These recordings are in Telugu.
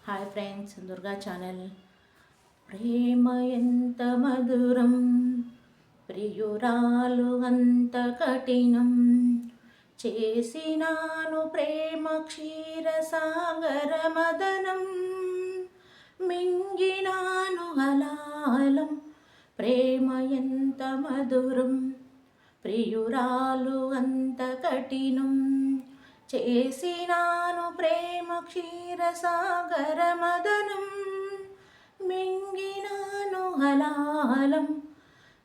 Hi friends, Durga channel. ప్రేమ ఎంత మధురం, ప్రియురాలు అంత కఠినం. చేసినాను ప్రేమ క్షీర సాగర మదనం, మింగినాను హలాలం. ప్రేమ ఎంత మధురం, ప్రియురాలు అంత కఠినం. చేసినాను ప్రేమ క్షీర సాగర మదనం, మింగినాను హలాలం.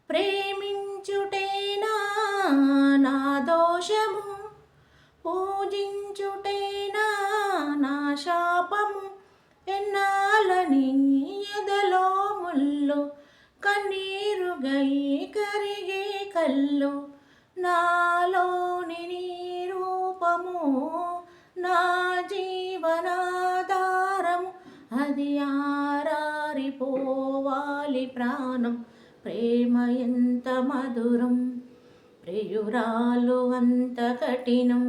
ప్రేమించుటేనా నా దోషము, పూజించుటేనా నా శాపము. ఎన్నాళ్ళని ఎదలో ముళ్ళు, కన్నీరుగై కరిగే కళ్ళు. నాలోని నీ రూపము నా జీవనాధారము, అది ఆరారిపోవాలి ప్రాణం. ప్రేమ ఎంత మధురం, ప్రియురాలు అంత కఠినం.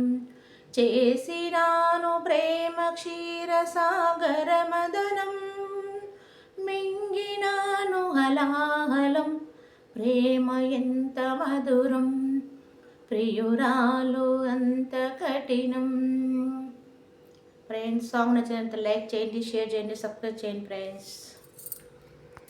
చేసినాను ప్రేమ క్షీర సాగర మదనం, మింగినాను హలాహలం. ప్రేమ ఎంత మధురం, ప్రియురాలు అంత కఠినం. ఫ్రెండ్స్, సాంగ్ నచ్చినంత లైక్ చేయండి, షేర్ చేయండి, సబ్స్క్రైబ్ చేయండి ఫ్రెండ్స్.